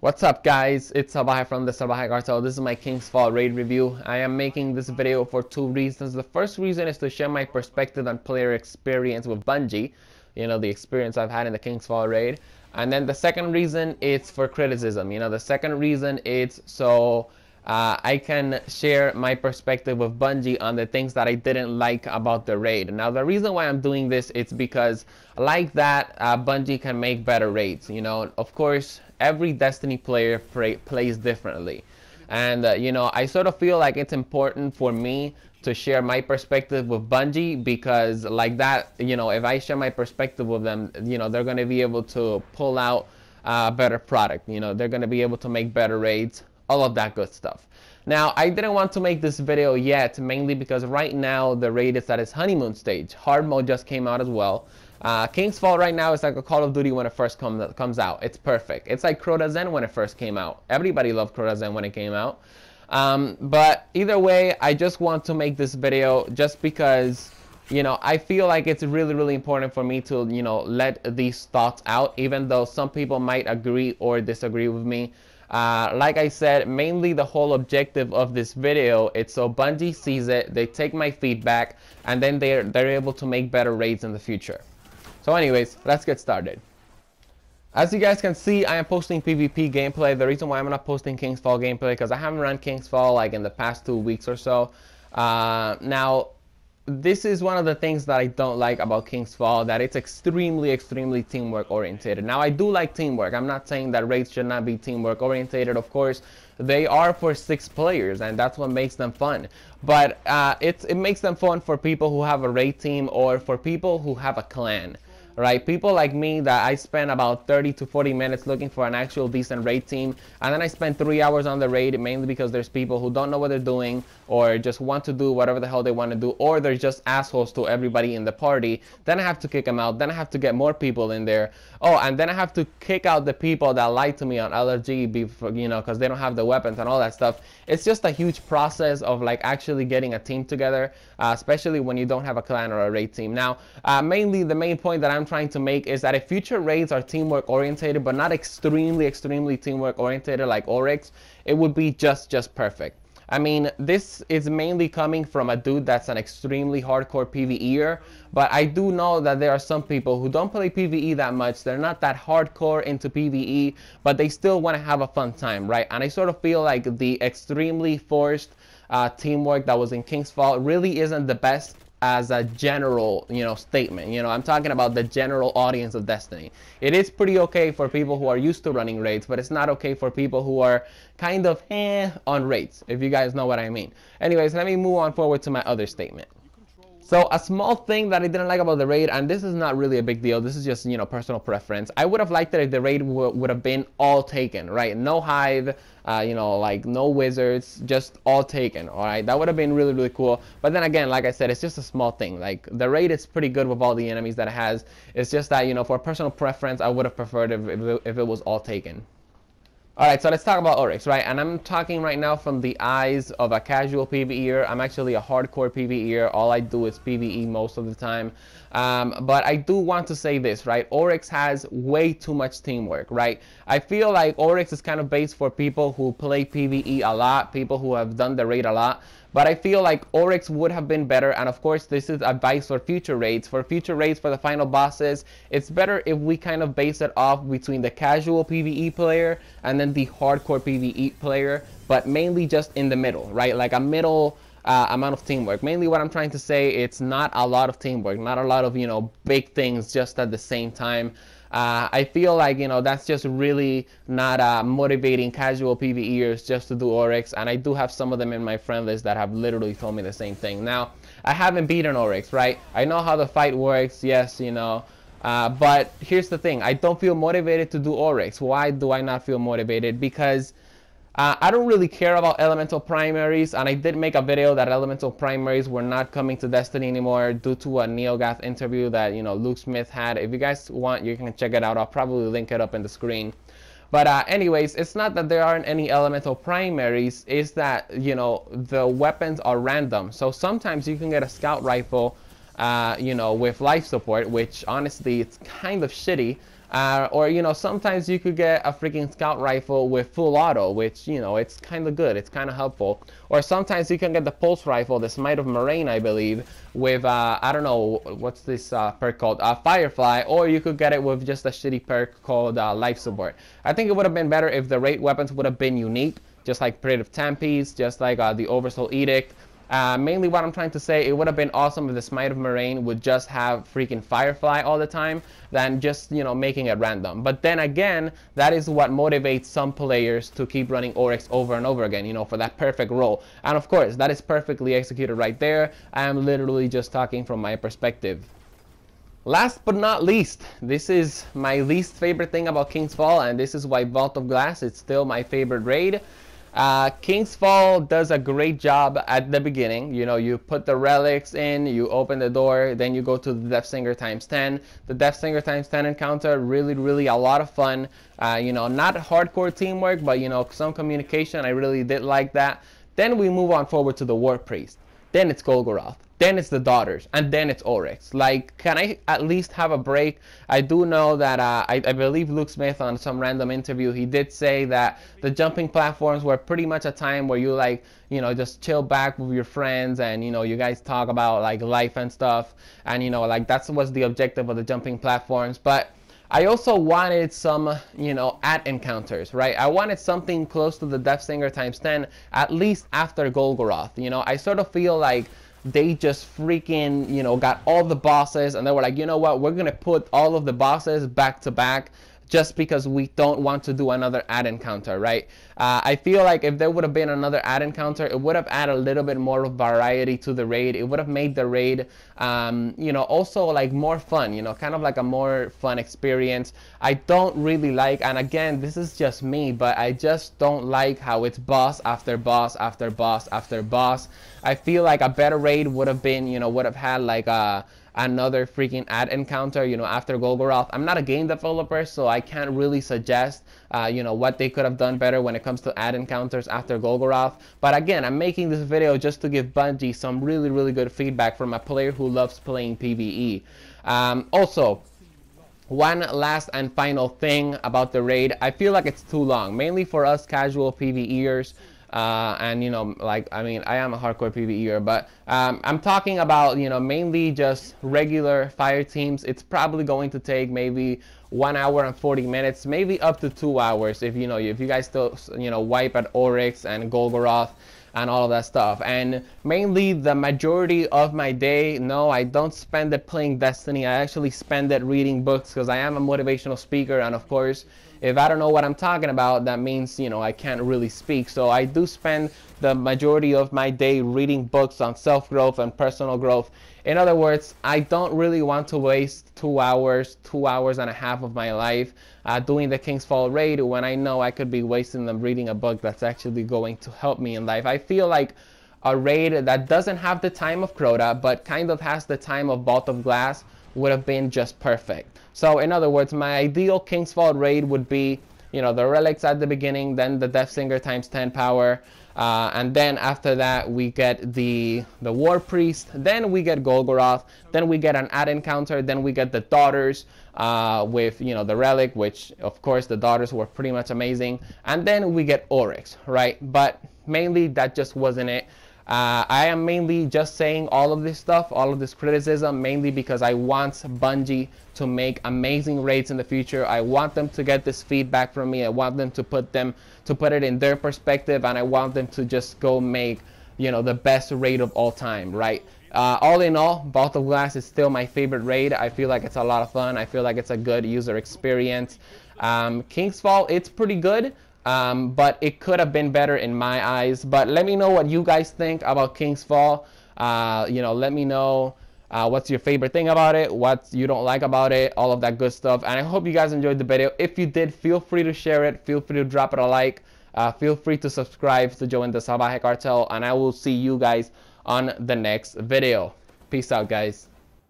What's up, guys? It's Salvajee from the Salvajee Cartel. This is my King's Fall raid review. I am making this video for two reasons. The first reason is to share my perspective on player experience with Bungie, the experience I've had in the King's Fall raid. And then the second reason is for criticism. The second reason is so I can share my perspective with Bungie on the things that I didn't like about the raid. Now, the reason why I'm doing this is because like that, Bungie can make better raids. Of course, every Destiny player plays differently. And, I sort of feel like it's important for me to share my perspective with Bungie because like that, if I share my perspective with them, they're going to be able to pull out a better product. They're going to be able to make better raids, all of that good stuff. Now, I didn't want to make this video yet, mainly because right now the raid is at its honeymoon stage. Hard mode just came out as well. King's Fall right now is like a Call of Duty when it first comes out. It's perfect. It's like Crota Zen when it first came out. Everybody loved Crota Zen when it came out. But either way, I just want to make this video just because, I feel like it's really, really important for me to, let these thoughts out, even though some people might agree or disagree with me. Like I said, mainly the whole objective of this video, it's so Bungie sees it, they take my feedback, and then they're able to make better raids in the future. So anyways, let's get started. As you guys can see, I am posting PvP gameplay. The reason why I'm not posting King's Fall gameplay because I haven't run King's Fall like in the past 2 weeks or so. Now, this is one of the things that I don't like about King's Fall, that it's extremely teamwork oriented. Now, I do like teamwork. I'm not saying that raids should not be teamwork oriented. Of course, they are for 6 players, and that's what makes them fun. But it makes them fun for people who have a raid team or for people who have a clan. Right, people like me that I spend about 30 to 40 minutes looking for an actual decent raid team, and then I spend 3 hours on the raid, mainly because there's people who don't know what they're doing or just want to do whatever the hell they want to do, or they're just assholes to everybody in the party. Then I have to kick them out, then I have to get more people in there. Oh, and then I have to kick out the people that lied to me on LRG before, because they don't have the weapons and all that stuff. It's just a huge process of like actually getting a team together, especially when you don't have a clan or a raid team. Now, mainly the main point that I'm trying to make is that if future raids are teamwork orientated but not extremely teamwork orientated like Oryx, it would be just perfect. I mean, this is mainly coming from a dude that's an extremely hardcore PvEer, but I do know that there are some people who don't play PvE that much. They're not that hardcore into PvE, but they still want to have a fun time, right? And I sort of feel like the extremely forced teamwork that was in King's Fall really isn't the best as a general, statement. I'm talking about the general audience of Destiny. It is pretty okay for people who are used to running raids, but it's not okay for people who are kind of on raids, if you guys know what I mean. Anyways, let me move on forward to my other statement. So a small thing that I didn't like about the raid, and this is not really a big deal, this is just, personal preference. I would have liked it if the raid would have been all taken, right? No hive, like no wizards, just all taken, all right? That would have been really cool. But then again, like I said, it's just a small thing. Like, the raid is pretty good with all the enemies that it has. It's just that, for personal preference, I would have preferred if it was all taken. Alright, so let's talk about Oryx, right? And I'm talking right now from the eyes of a casual PvEer. I'm actually a hardcore PvEer. All I do is PvE most of the time. But I do want to say this, right? Oryx has way too much teamwork, right? I feel like Oryx is kind of based for people who play PvE a lot, people who have done the raid a lot. But I feel like Oryx would have been better, and of course this is advice for future raids. For future raids, for the final bosses, it's better if we kind of base it off between the casual PvE player and then the hardcore PvE player, but mainly just in the middle, right? Like a middle amount of teamwork. Mainly what I'm trying to say, it's not a lot of teamwork, not a lot of, big things just at the same time. I feel like, that's just really not motivating casual PvEers just to do Oryx, and I do have some of them in my friend list that have literally told me the same thing. Now, I haven't beaten Oryx, right? I know how the fight works, yes, but here's the thing. I don't feel motivated to do Oryx. Why do I not feel motivated? Because I don't really care about elemental primaries, and I did make a video that elemental primaries were not coming to Destiny anymore due to a NeoGath interview that Luke Smith had. If you guys want, you can check it out. I'll probably link it up in the screen. But anyways, it's not that there aren't any elemental primaries, it's that the weapons are random. So sometimes you can get a scout rifle with life support, which honestly it's kind of shitty. Or, you know, sometimes you could get a freaking scout rifle with full auto, which, you know, it's kind of good. It's kind of helpful. Or sometimes you can get the pulse rifle, the Smite of Moraine, I believe, with, I don't know, what's this perk called? Firefly. Or you could get it with just a shitty perk called Life Support. I think it would have been better if the raid weapons would have been unique, just like Parade of Tempests, just like the Oversoul Edict. Mainly what I'm trying to say, it would have been awesome if the Smite of Moraine would just have freaking Firefly all the time than just, you know, making it random. But then again, that is what motivates some players to keep running Oryx over and over again, you know, for that perfect role. And of course, that is perfectly executed right there. I am literally just talking from my perspective. Last but not least, this is my least favorite thing about King's Fall, and this is why Vault of Glass is still my favorite raid. King's Fall does a great job at the beginning. You know, you put the relics in, you open the door, then you go to the Deathsinger ×10. The Deathsinger ×10 encounter, really a lot of fun. You know, not hardcore teamwork, but, you know, some communication. I really did like that. Then we move on forward to the War Priest. Then it's Golgoroth. Then it's the Daughters, and then it's Oryx. Like, can I at least have a break? I do know that I believe Luke Smith on some random interview, he did say that the jumping platforms were pretty much a time where you, like, you know, just chill back with your friends and, you know, you guys talk about like life and stuff, and, you know, like that was the objective of the jumping platforms. But I also wanted some, you know, encounters, right? I wanted something close to the Deathsinger ×10, at least after Golgoroth. You know, I sort of feel like they just freaking, you know, got all the bosses, and they were like, you know what, we're gonna put all of the bosses back to back just because we don't want to do another encounter, right? I feel like if there would have been another encounter, it would have added a little bit more of variety to the raid. It would have made the raid, you know, also like more fun, you know, kind of like a more fun experience. I don't really like, and again, this is just me, but I just don't like how it's boss after boss after boss after boss. I feel like a better raid would have been, you know, would have had like another freaking encounter, you know, after Golgoroth. I'm not a game developer, so I can't really suggest, you know, what they could have done better when it comes to encounters after Golgoroth. But again, I'm making this video just to give Bungie some really good feedback from a player who loves playing PvE. Also, one last and final thing about the raid, I feel like it's too long, mainly for us casual PvEers. And, you know, like, I mean, I am a hardcore PvEer, but I'm talking about, you know, mainly just regular fire teams. It's probably going to take maybe 1 hour and 40 minutes, maybe up to 2 hours if, you know, if you guys still, you know, wipe at Oryx and Golgoroth and all of that stuff. And mainly the majority of my day, no, I don't spend it playing Destiny. I actually spend it reading books because I am a motivational speaker, and of course, if I don't know what I'm talking about, that means, you know, I can't really speak. So I do spend the majority of my day reading books on self-growth and personal growth. In other words, I don't really want to waste 2 hours and a half of my life doing the King's Fall raid when I know I could be wasting them reading a book that's actually going to help me in life. I feel like a raid that doesn't have the time of Crota, but kind of has the time of Vault of Glass would have been just perfect. So in other words, my ideal King's Fall raid would be, you know, the relics at the beginning, then the Deathsinger ×10 power, and then after that we get the War Priest, then we get Golgoroth, then we get an encounter, then we get the Daughters with, you know, the relic, which of course the Daughters were pretty much amazing, and then we get Oryx, right? But mainly that just wasn't it. I am mainly just saying all of this stuff, all of this criticism, mainly because I want Bungie to make amazing raids in the future. I want them to get this feedback from me. I want them to put it in their perspective, and I want them to just go make, you know, the best raid of all time, right? All in all, Vault of Glass is still my favorite raid. I feel like it's a lot of fun. I feel like it's a good user experience. King's Fall, it's pretty good. But it could have been better in my eyes. But let me know what you guys think about King's Fall. You know, let me know what's your favorite thing about it, what you don't like about it, all of that good stuff. And I hope you guys enjoyed the video. If you did, feel free to share it. Feel free to drop it a like. Feel free to subscribe to join the Salvajee cartel. And I will see you guys on the next video. Peace out, guys.